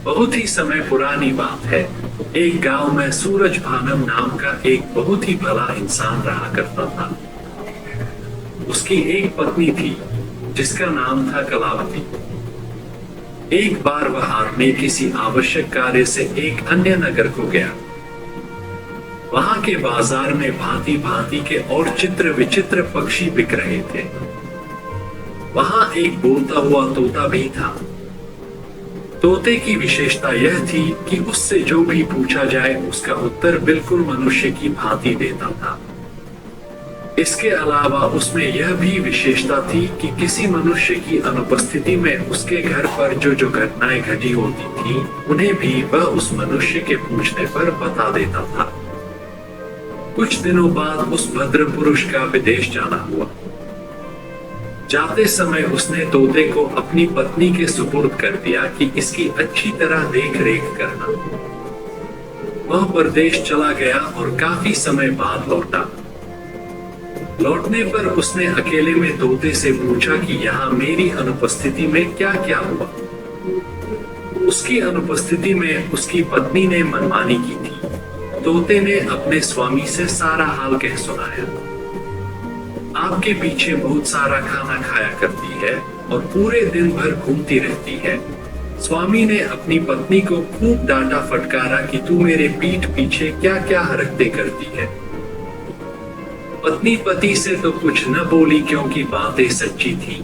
बहुत ही समय पुरानी बात है। एक गांव में सूरज भानम नाम का एक बहुत ही भला इंसान रहा करता था। उसकी एक पत्नी थी जिसका नाम था कलावती। एक बार वह आदमी किसी आवश्यक कार्य से एक अन्य नगर को गया। वहां के बाजार में भांति भांति के और चित्र विचित्र पक्षी बिक रहे थे। वहां एक बोलता हुआ तोता भी था। तोते की विशेषता यह थी कि उससे जो भी पूछा जाए उसका उत्तर बिल्कुल मनुष्य की भांति देता था। इसके अलावा उसमें यह भी विशेषता थी कि किसी मनुष्य की अनुपस्थिति में उसके घर पर जो घटनाएं घटी होती थी उन्हें भी वह उस मनुष्य के पूछने पर बता देता था। कुछ दिनों बाद उस भद्र पुरुष का विदेश जाना हुआ। जाते समय उसने तोते को अपनी पत्नी के सुपुर्द कर दिया कि इसकी अच्छी तरह देख रेख करना। वह परदेश चला गया और काफी समय बाद लौटा। लौटने पर उसने अकेले में तोते से पूछा कि यहाँ मेरी अनुपस्थिति में क्या क्या हुआ। उसकी अनुपस्थिति में उसकी पत्नी ने मनमानी की थी। तोते ने अपने स्वामी से सारा हाल कह सुनाया। आपके पीछे बहुत सारा खाना खाया करती है और पूरे दिन भर घूमती रहती है। स्वामी ने अपनी पत्नी को खूब डांटा फटकारा कि तू मेरे पीठ पीछे क्या क्या हरकतें करती है। पत्नी पति से तो कुछ न बोली क्योंकि बातें सच्ची थी,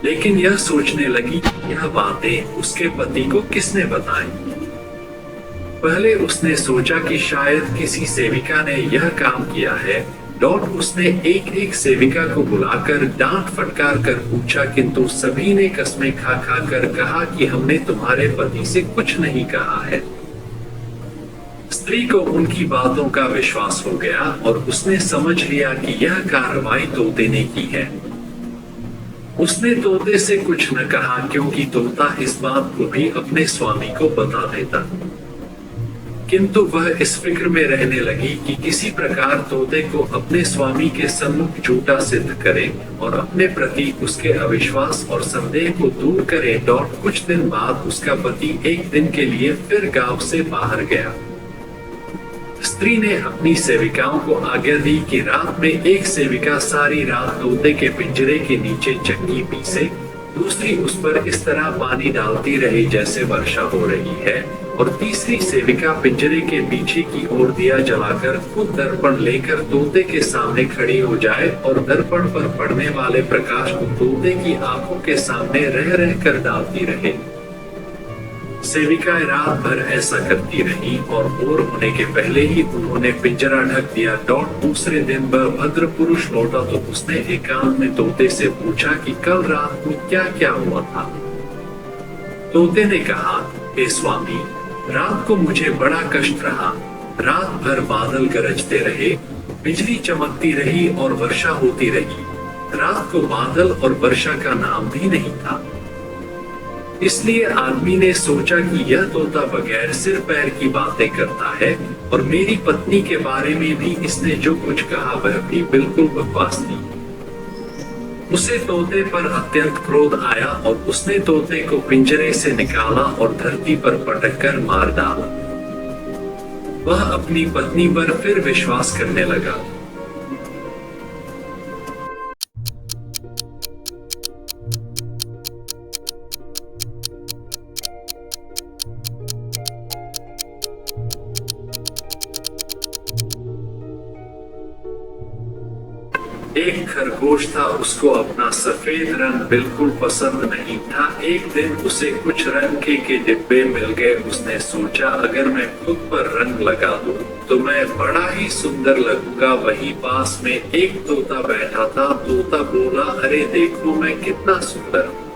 लेकिन यह सोचने लगी कि यह बातें उसके पति को किसने बताई। पहले उसने सोचा कि शायद किसी सेविका ने यह काम किया है। उसने एक एक सेविका को बुलाकर डांट फटकार कर पूछा, किंतु सभी ने कसमें खा खा कर कहा कि हमने तुम्हारे पति से कुछ नहीं कहा है। स्त्री को उनकी बातों का विश्वास हो गया और उसने समझ लिया कि यह कार्रवाई तोते ने की है। उसने तोते से कुछ न कहा क्योंकि तोता इस बात को भी अपने स्वामी को बता देता, किंतु वह इस फिक्र में रहने लगी कि किसी प्रकार तोते को अपने स्वामी के सम्मुख झूठा सिद्ध करे और अपने प्रति उसके अविश्वास और संदेह को दूर करे। कुछ दिन बाद उसका पति एक दिन के लिए फिर गांव से बाहर गया। स्त्री ने अपनी सेविकाओं को आज्ञा दी कि रात में एक सेविका सारी रात तोते के पिंजरे के नीचे चक्की पीसे, दूसरी उस पर इस तरह पानी डालती रही जैसे वर्षा हो रही है, और तीसरी सेविका पिंजरे के पीछे की ओर दिया जलाकर खुद दर्पण लेकर तोते के सामने खड़ी हो जाए और दर्पण पर पड़ने वाले प्रकाश को तोते की आंखों के सामने रह रह कर डालती रहे। सेविकाएं रात भर ऐसा करती रही और भोर होने के पहले ही उन्होंने पिंजरा ढक दिया। दूसरे दिन वह भद्र पुरुष लौटा तो उसने एकांत में तोते से पूछा कि कल रात को क्या क्या हुआ था। तोते ने कहा, हे स्वामी, रात को मुझे बड़ा कष्ट रहा। रात भर बादल गरजते रहे, बिजली चमकती रही और वर्षा होती रही। रात को बादल और वर्षा का नाम भी नहीं था। इसलिए आदमी ने सोचा कि यह तोता बगैर सिर पैर की बातें करता है और मेरी पत्नी के बारे में भी इसने जो कुछ कहा वह भी बिल्कुल बकवास थी। उसे तोते पर अत्यंत क्रोध आया और उसने तोते को पिंजरे से निकाला और धरती पर पटक कर मार डाला। वह अपनी पत्नी पर फिर विश्वास करने लगा। एक खरगोश था, उसको अपना सफेद रंग बिल्कुल पसंद नहीं था। एक दिन उसे कुछ रंग के डिब्बे मिल गए। उसने सोचा अगर मैं खुद पर रंग लगा दूं तो मैं बड़ा ही सुंदर लगूंगा। वहीं पास में एक तोता बैठा था। तोता बोला, अरे देखो मैं कितना सुंदर हूँ,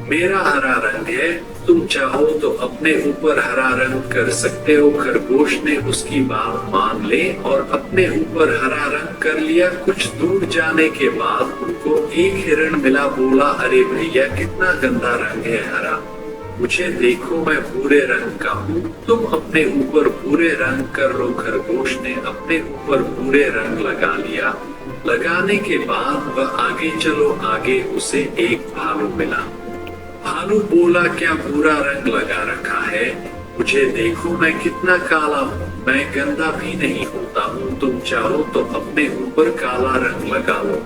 मेरा हरा रंग है, तुम चाहो तो अपने ऊपर हरा रंग कर सकते हो। खरगोश ने उसकी बात मान ले और अपने ऊपर हरा रंग कर लिया। कुछ दूर जाने के बाद उनको एक हिरण मिला। बोला, अरे भैया कितना गंदा रंग है हरा, मुझे देखो मैं भूरे रंग का हूँ, तुम अपने ऊपर भूरे रंग कर लो। खरगोश ने अपने ऊपर भूरे रंग लगा लिया। लगाने के बाद वह आगे चलो, आगे उसे एक भालू मिला। भालू बोला, क्या बुरा रंग लगा रखा है, मुझे देखो मैं कितना काला हूँ, मैं गंदा भी नहीं होता हूँ, तुम चाहो तो अपने ऊपर काला रंग लगा लो।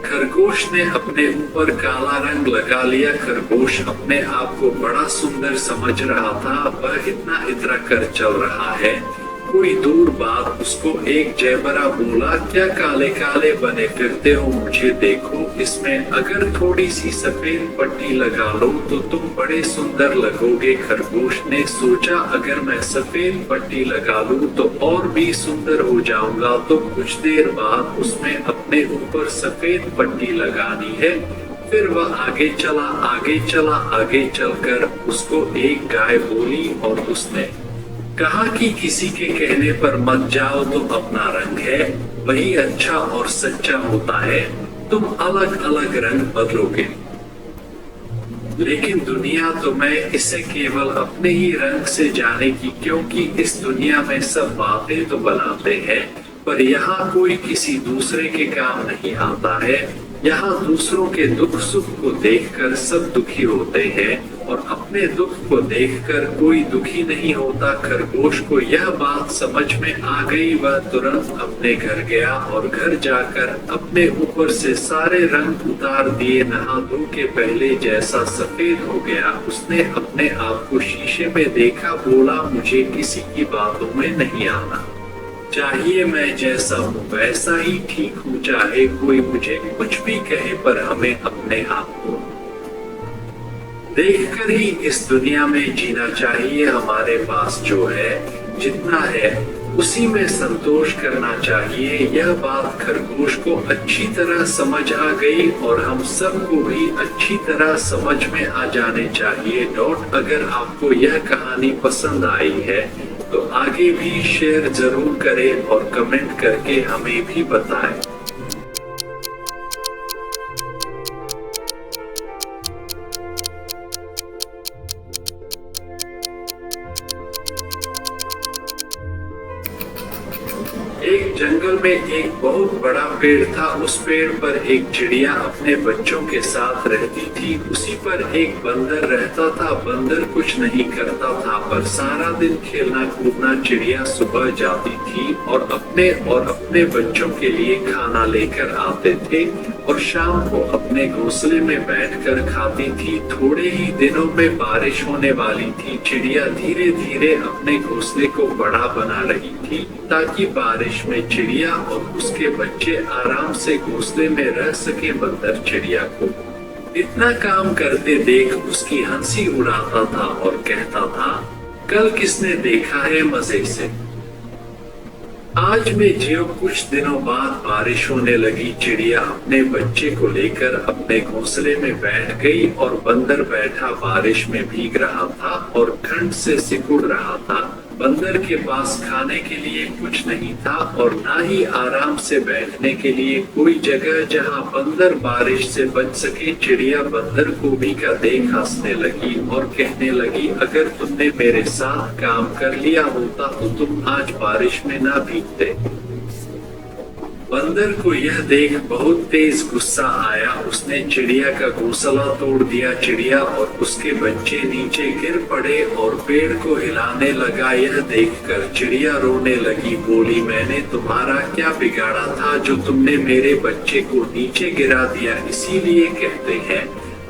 खरगोश ने अपने ऊपर काला रंग लगा लिया। खरगोश अपने आप को बड़ा सुंदर समझ रहा था। वह इतना इतरा कर चल रहा है। कोई दूर बाद उसको एक जैबरा बोला, क्या काले काले बने फिरते हो, मुझे देखो, इसमें अगर थोड़ी सी सफेद पट्टी लगा लो तो तुम बड़े सुंदर लगोगे। खरगोश ने सोचा, अगर मैं सफेद पट्टी लगा लूं तो और भी सुंदर हो जाऊंगा। तो कुछ देर बाद उसमें अपने ऊपर सफेद पट्टी लगानी है। फिर वह आगे चला, आगे चला, आगे चलकर उसको एक गाय बोली और उसने कहा कि किसी के कहने पर मत जाओ, तो अपना रंग है वही अच्छा और सच्चा होता है, तुम अलग अलग रंग बदलोगे, लेकिन दुनिया तो मैं इसे केवल अपने ही रंग से जानेगी, क्योंकि इस दुनिया में सब बातें तो बनाते हैं पर यहाँ कोई किसी दूसरे के काम नहीं आता है। यहाँ दूसरों के दुख सुख को देखकर सब दुखी होते हैं और अपने दुख को देखकर कोई दुखी नहीं होता। खरगोश को यह बात समझ में आ गई। वह तुरंत अपने घर गया और घर जाकर अपने ऊपर से सारे रंग उतार दिए। नहा धो के पहले जैसा सफेद हो गया। उसने अपने आप को शीशे में देखा, बोला, मुझे किसी की बातों में नहीं आना चाहिए, मैं जैसा हूँ वैसा ही ठीक हूँ, चाहे कोई मुझे कुछ भी कहे, पर हमें अपने आप को देखकर ही इस दुनिया में जीना चाहिए। हमारे पास जो है, जितना है, उसी में संतोष करना चाहिए। यह बात खरगोश को अच्छी तरह समझ आ गई और हम सबको भी अच्छी तरह समझ में आ जाने चाहिए। अगर आपको यह कहानी पसंद आई है तो आगे भी शेयर जरूर करें और कमेंट करके हमें भी बताएं। एक जंगल में एक बहुत बड़ा पेड़ था। उस पेड़ पर एक चिड़िया अपने बच्चों के साथ रहती थी। उसी पर एक बंदर रहता था। बंदर कुछ नहीं करता था पर सारा दिन खेलना कूदना। चिड़िया सुबह जाती थी और अपने बच्चों के लिए खाना लेकर आते थे और शाम को अपने घोंसले में बैठकर खाती थी। थोड़े ही दिनों में बारिश होने वाली थी। चिड़िया धीरे धीरे अपने घोंसले को बड़ा बना रही थी ताकि बारिश में चिड़िया और उसके बच्चे आराम से घोंसले में रह सके। बंदर चिड़िया को इतना काम करते देख उसकी हंसी उड़ाता था और कहता था, कल किसने देखा है मजे से, आज में जियो। कुछ दिनों बाद बारिश होने लगी। चिड़िया अपने बच्चे को लेकर अपने घोंसले में बैठ गई और बंदर बैठा बारिश में भीग रहा था और ठंड से सिकुड़ रहा था। बंदर के पास खाने के लिए कुछ नहीं था और ना ही आराम से बैठने के लिए कोई जगह जहां बंदर बारिश से बच सके। चिड़िया बंदर को भीगा देख हंसने लगी और कहने लगी, अगर तुमने मेरे साथ काम कर लिया होता तो तुम आज बारिश में ना भीगते। बंदर को यह देख बहुत तेज गुस्सा आया। उसने चिड़िया का घोंसला तोड़ दिया। चिड़िया और उसके बच्चे नीचे गिर पड़े और पेड़ को हिलाने लगा। यह देखकर चिड़िया रोने लगी, बोली, मैंने तुम्हारा क्या बिगाड़ा था जो तुमने मेरे बच्चे को नीचे गिरा दिया। इसीलिए कहते हैं,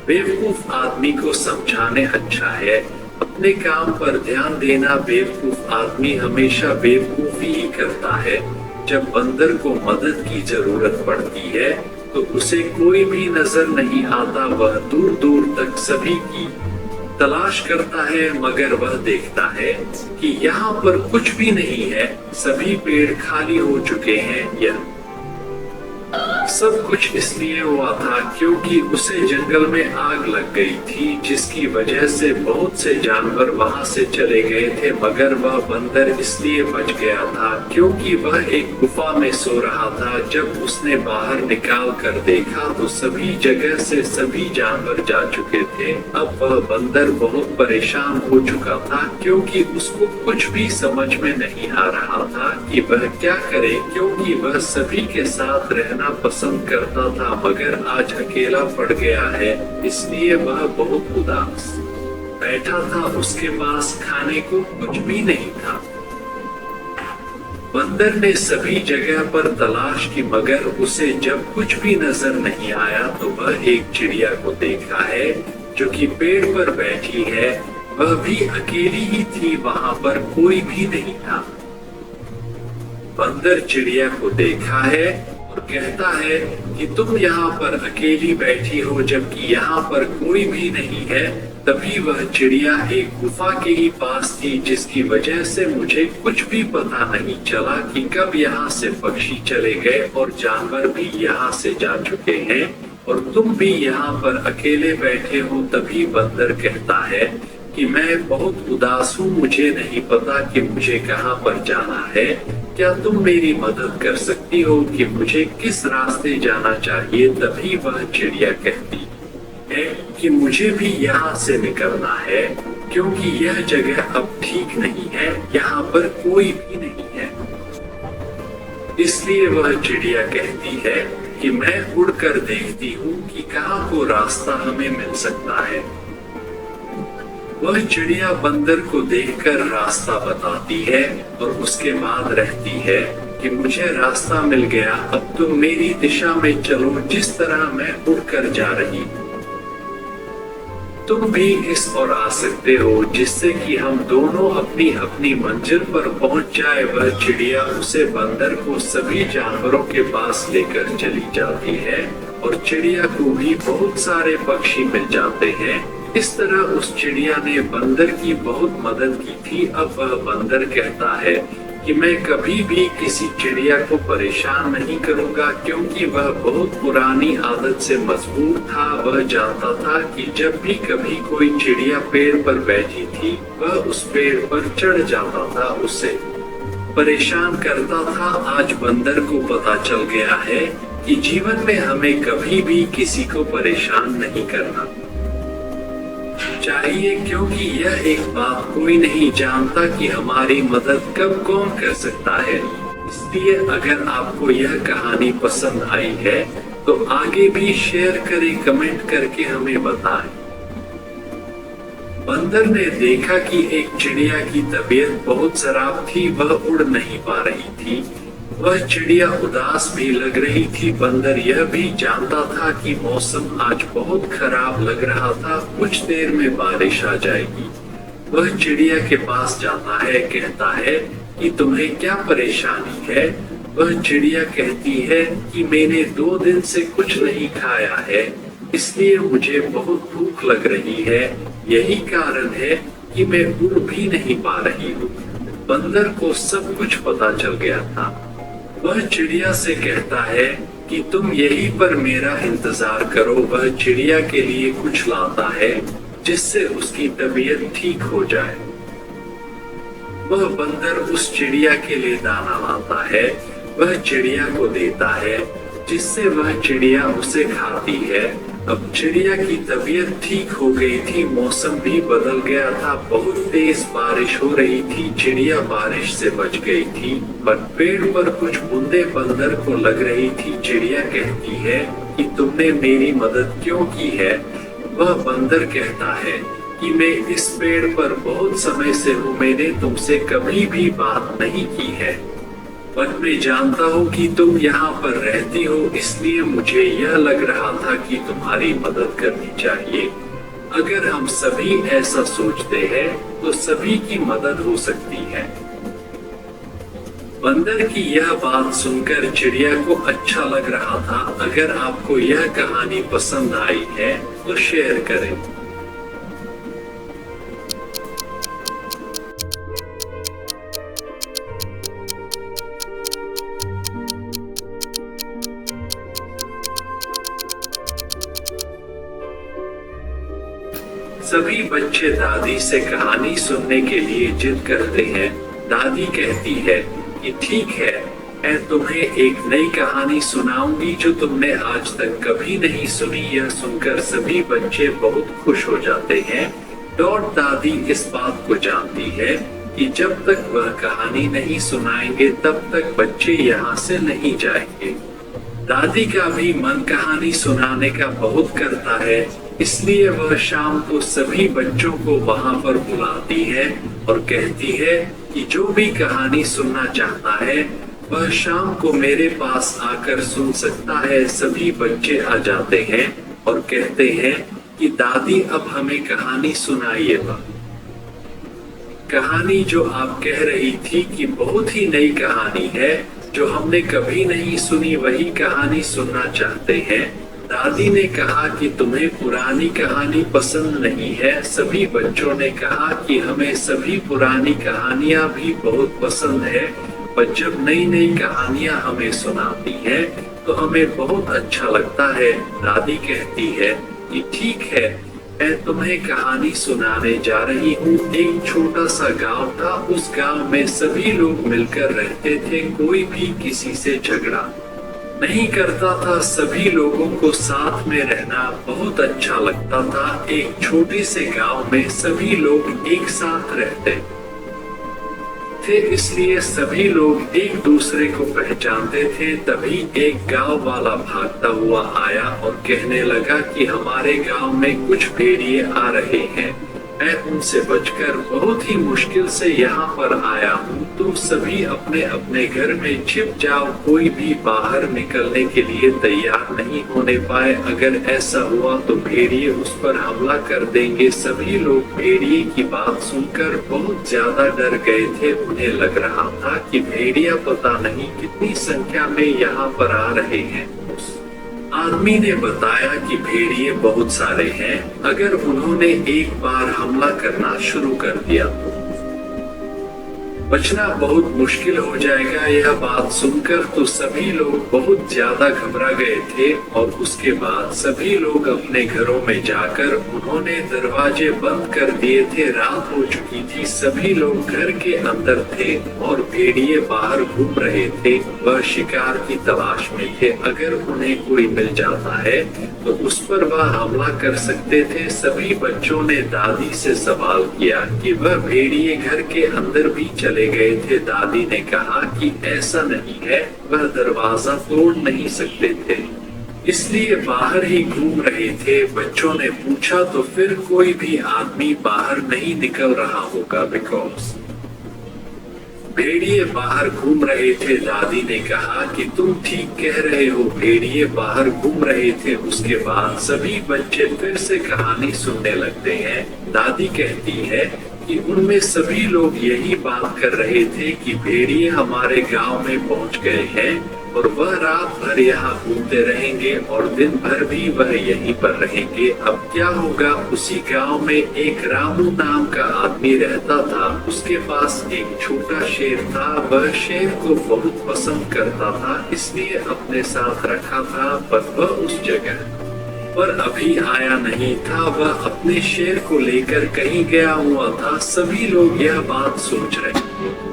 बेवकूफ आदमी को समझाने अच्छा है, अपने काम पर ध्यान देना। बेवकूफ आदमी हमेशा बेवकूफी ही करता है। जब बंदर को मदद की जरूरत पड़ती है तो उसे कोई भी नजर नहीं आता। वह दूर दूर तक सभी की तलाश करता है, मगर वह देखता है कि यहाँ पर कुछ भी नहीं है। सभी पेड़ खाली हो चुके हैं। यह सब कुछ इसलिए हुआ था क्योंकि उसे जंगल में आग लग गई थी, जिसकी वजह से बहुत से जानवर वहां से चले गए थे, मगर वह बंदर इसलिए बच गया था क्योंकि वह एक गुफा में सो रहा था। जब उसने बाहर निकाल कर देखा तो सभी जगह से सभी जानवर जा चुके थे। अब वह बंदर बहुत परेशान हो चुका था क्योंकि उसको कुछ भी समझ में नहीं आ रहा था कि वह क्या करे, क्योंकि वह सभी के साथ रहना पसंद करता था मगर आज अकेला पड़ गया है, इसलिए वह बहुत उदास बैठा था। उसके पास खाने को कुछ भी नहीं था। बंदर ने सभी जगह पर तलाश की मगर उसे जब कुछ भी नजर नहीं आया तो वह एक चिड़िया को देखा है जो कि पेड़ पर बैठी है। वह भी अकेली ही थी, वहां पर कोई भी नहीं था। बंदर चिड़िया को देखा है और कहता है कि तुम यहाँ पर अकेली बैठी हो जबकि यहाँ पर कोई भी नहीं है। तभी वह चिड़िया एक गुफा के ही पास थी जिसकी वजह से मुझे कुछ भी पता नहीं चला कि कब यहाँ से पक्षी चले गए और जानवर भी यहाँ से जा चुके हैं और तुम भी यहाँ पर अकेले बैठे हो। तभी बंदर कहता है कि मैं बहुत उदास हूँ, मुझे नहीं पता कि मुझे कहाँ पर जाना है। क्या तुम मेरी मदद कर सकती हो कि मुझे किस रास्ते जाना चाहिए? तभी वह चिड़िया कहती है कि मुझे भी यहाँ से निकलना है क्योंकि यह जगह अब ठीक नहीं है, यहाँ पर कोई भी नहीं है। इसलिए वह चिड़िया कहती है कि मैं उड़कर देखती हूँ कि कहाँ को रास्ता हमें मिल सकता है। वह चिड़िया बंदर को देखकर रास्ता बताती है और उसके बाद रहती है कि मुझे रास्ता मिल गया, अब तुम मेरी दिशा में चलो जिस तरह मैं उड़कर जा रही हूँ। तुम भी इस ओर आ सकते हो जिससे कि हम दोनों अपनी अपनी मंजिल पर पहुंच जाए। वह चिड़िया उसे बंदर को सभी जानवरों के पास लेकर चली जाती है और चिड़िया को भी बहुत सारे पक्षी मिल जाते हैं। इस तरह उस चिड़िया ने बंदर की बहुत मदद की थी। अब वह बंदर कहता है कि मैं कभी भी किसी चिड़िया को परेशान नहीं करूंगा क्योंकि वह बहुत पुरानी आदत से मजबूर था। वह जानता था कि जब भी कभी कोई चिड़िया पेड़ पर बैठी थी वह उस पेड़ पर चढ़ जाता था, उसे परेशान करता था। आज बंदर को पता चल गया है कि जीवन में हमें कभी भी किसी को परेशान नहीं करना चाहिए क्योंकि यह एक बात कोई नहीं जानता कि हमारी मदद कब कौन कर सकता है। इसलिए अगर आपको यह कहानी पसंद आई है तो आगे भी शेयर करें, कमेंट करके हमें बताएं। बंदर ने देखा कि एक चिड़िया की तबीयत बहुत खराब थी, वह उड़ नहीं पा रही थी। वह चिड़िया उदास भी लग रही थी। बंदर यह भी जानता था कि मौसम आज बहुत खराब लग रहा था, कुछ देर में बारिश आ जाएगी। वह चिड़िया के पास जाता है, कहता है कि तुम्हें क्या परेशानी है? वह चिड़िया कहती है कि मैंने 2 दिन से कुछ नहीं खाया है, इसलिए मुझे बहुत भूख लग रही है। यही कारण है कि मैं उड़ भी नहीं पा रही हूँ। बंदर को सब कुछ पता चल गया था। वह चिड़िया से कहता है कि तुम यहीं पर मेरा इंतजार करो। वह चिड़िया के लिए कुछ लाता है जिससे उसकी तबीयत ठीक हो जाए। वह बंदर उस चिड़िया के लिए दाना लाता है, वह चिड़िया को देता है जिससे वह चिड़िया उसे खाती है। अब चिड़िया की तबीयत ठीक हो गई थी, मौसम भी बदल गया था, बहुत तेज बारिश हो रही थी। चिड़िया बारिश से बच गई थी पर पेड़ पर कुछ बूंदे बंदर को लग रही थी। चिड़िया कहती है कि तुमने मेरी मदद क्यों की है? वह बंदर कहता है कि मैं इस पेड़ पर बहुत समय से हूँ, मैंने तुमसे कभी भी बात नहीं की है पर मैं जानता हूँ कि तुम यहाँ पर रहती हो, इसलिए मुझे यह लग रहा था कि तुम्हारी मदद करनी चाहिए। अगर हम सभी ऐसा सोचते हैं तो सभी की मदद हो सकती है। बंदर की यह बात सुनकर चिड़िया को अच्छा लग रहा था। अगर आपको यह कहानी पसंद आई है तो शेयर करें। सभी बच्चे दादी से कहानी सुनने के लिए जिद करते हैं। दादी कहती है कि ठीक है, मैं तुम्हें एक नई कहानी सुनाऊंगी जो तुमने आज तक कभी नहीं सुनी। यह सुनकर सभी बच्चे बहुत खुश हो जाते हैं। डॉट दादी इस बात को जानती है कि जब तक वह कहानी नहीं सुनाएंगे तब तक बच्चे यहाँ से नहीं जाएंगे। दादी का भी मन कहानी सुनाने का बहुत करता है, इसलिए वह शाम को सभी बच्चों को वहां पर बुलाती है और कहती है कि जो भी कहानी सुनना चाहता है वह शाम को मेरे पास आकर सुन सकता है। सभी बच्चे आ जाते हैं और कहते हैं कि दादी अब हमें कहानी सुनाइएगा। कहानी जो आप कह रही थी कि बहुत ही नई कहानी है जो हमने कभी नहीं सुनी, वही कहानी सुनना चाहते हैं। दादी ने कहा कि तुम्हें पुरानी कहानी पसंद नहीं है। सभी बच्चों ने कहा कि हमें सभी पुरानी कहानियां भी बहुत पसंद है, पर जब नई नई कहानियां हमें सुनाती है तो हमें बहुत अच्छा लगता है। दादी कहती है कि ठीक है, मैं तुम्हें कहानी सुनाने जा रही हूँ। एक छोटा सा गांव था, उस गांव में सभी लोग मिलकर रहते थे, कोई भी किसी से झगड़ा नहीं करता था। सभी लोगों को साथ में रहना बहुत अच्छा लगता था। एक छोटे से गांव में सभी लोग एक साथ रहते थे, इसलिए सभी लोग एक दूसरे को पहचानते थे। तभी एक गांव वाला भागता हुआ आया और कहने लगा कि हमारे गांव में कुछ भेड़िए आ रहे हैं, मैं उनसे बचकर बहुत ही मुश्किल से यहाँ पर आया हूँ। तुम सभी अपने अपने घर में छिप जाओ, कोई भी बाहर निकलने के लिए तैयार नहीं होने पाए। अगर ऐसा हुआ तो भेड़िए उस पर हमला कर देंगे। सभी लोग भेड़िए की बात सुनकर बहुत ज्यादा डर गए थे। उन्हें लग रहा था कि भेड़िया पता नहीं कितनी संख्या में यहाँ पर आ रहे हैं। आदमी ने बताया कि भेड़िए बहुत सारे हैं, अगर उन्होंने एक बार हमला करना शुरू कर दिया तो बचना बहुत मुश्किल हो जाएगा। यह बात सुनकर तो सभी लोग बहुत ज्यादा घबरा गए थे और उसके बाद सभी लोग अपने घरों में जाकर उन्होंने दरवाजे बंद कर दिए थे। रात हो चुकी थी, सभी लोग घर के अंदर थे और भेड़िए बाहर घूम रहे थे। वह शिकार की तलाश में थे, अगर उन्हें कोई मिल जाता है तो उस पर वह हमला कर सकते थे। सभी बच्चों ने दादी से सवाल किया कि वह भेड़िए घर के अंदर भी चले गए थे। दादी ने कहा कि ऐसा नहीं है, वह दरवाजा तोड़ नहीं सकते थे, इसलिए बाहर ही घूम रहे थे। बच्चों ने पूछा तो फिर कोई भी आदमी बाहर नहीं निकल रहा होगा, बिकॉज भेड़िए बाहर घूम रहे थे। दादी ने कहा कि तुम ठीक कह रहे हो, भेड़िए बाहर घूम रहे थे। उसके बाद सभी बच्चे फिर से कहानी सुनने लगते हैं। दादी कहती है कि उनमें सभी लोग यही बात कर रहे थे कि भेड़िए हमारे गांव में पहुंच गए हैं और वह रात भर यहाँ घूमते रहेंगे और दिन भर भी वह यहीं पर रहेंगे। अब क्या होगा? उसी गांव में एक रामू नाम का आदमी रहता था। उसके पास एक छोटा शेर था। वह शेर को बहुत पसंद करता था, इसलिए अपने साथ रखा था, पर वह उस जगह पर अभी आया नहीं था। वह अपने शेर को लेकर कहीं गया हुआ था। सभी लोग यह बात सोच रहे थे,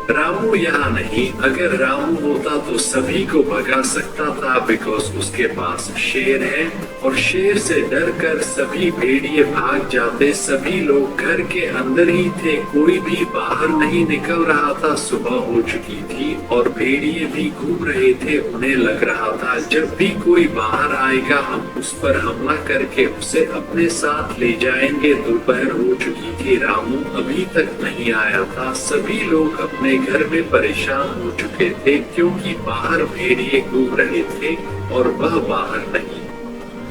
रामू यहाँ नहीं। अगर रामू होता तो सभी को भगा सकता था, बिकॉज उसके पास शेर है और शेर से डरकर सभी भेड़िए भाग जाते। सभी लोग घर के अंदर ही थे, कोई भी बाहर नहीं निकल रहा था। सुबह हो चुकी थी और भेड़िए भी घूम रहे थे। उन्हें लग रहा था जब भी कोई बाहर आएगा हम उस पर हमला करके उसे अपने साथ ले जाएंगे। दोपहर हो चुकी थी, रामू अभी तक नहीं आया था। सभी लोग अपने घर में परेशान हो चुके थे क्योंकि बाहर भेड़िए घूम रहे थे और वह बाहर नहीं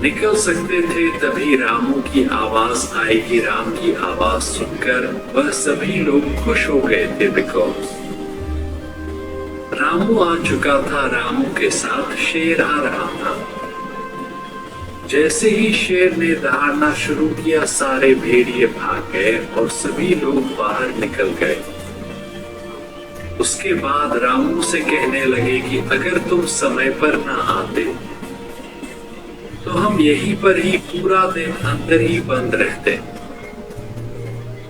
निकल सकते थे। तभी रामू की आवाज आएगी। राम की आवाज सुनकर वह सभी लोग खुश हो गए थे, बिकॉज रामू आ चुका था। रामू के साथ शेर आ रहा था। जैसे ही शेर ने दहाड़ना शुरू किया, सारे भेड़िए भाग गए और सभी लोग बाहर निकल गए। उसके बाद रामू से कहने लगे कि अगर तुम समय पर ना आते तो हम यहीं पर ही पूरा दिन अंदर ही बंद रहते।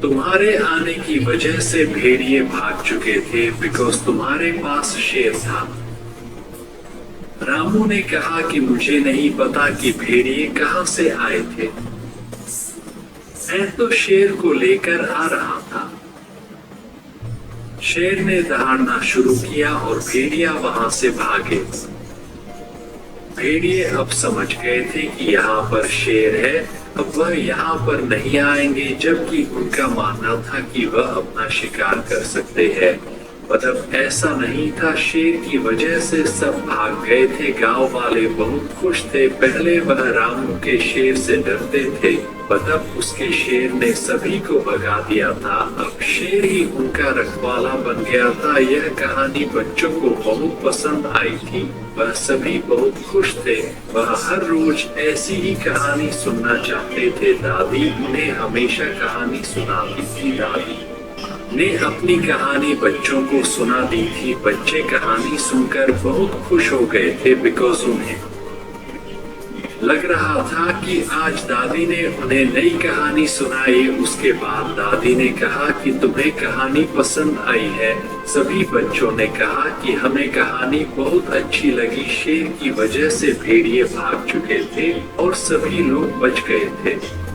तुम्हारे आने की वजह से भेड़िए भाग चुके थे, बिकॉज तुम्हारे पास शेर था। रामू ने कहा कि मुझे नहीं पता कि भेड़िए कहां से आए थे, मैं तो शेर को लेकर आ रहा था। शेर ने दहाड़ना शुरू किया और भेड़िया वहां से भागे। भेड़िए अब समझ गए थे कि यहाँ पर शेर है, अब वह यहाँ पर नहीं आएंगे, जबकि उनका मानना था कि वह अपना शिकार कर सकते हैं। मतलब ऐसा नहीं था, शेर की वजह से सब भाग गए थे। गांव वाले बहुत खुश थे। पहले वह रामू के शेर से डरते थे, मतलब उसके शेर ने सभी को भगा दिया था। अब शेर ही उनका रखवाला बन गया था। यह कहानी बच्चों को बहुत पसंद आई थी। वह सभी बहुत खुश थे। वह हर रोज ऐसी ही कहानी सुनना चाहते थे। दादी उन्हें हमेशा कहानी सुनाती थी। दादी ने अपनी कहानी बच्चों को सुना दी थी। बच्चे कहानी सुनकर बहुत खुश हो गए थे, बिकॉज उन्हें लग रहा था कि आज दादी ने उन्हें नई कहानी सुनाई। उसके बाद दादी ने कहा कि तुम्हें कहानी पसंद आई है। सभी बच्चों ने कहा कि हमें कहानी बहुत अच्छी लगी। शेर की वजह से भेड़िए भाग चुके थे और सभी लोग बच गए थे।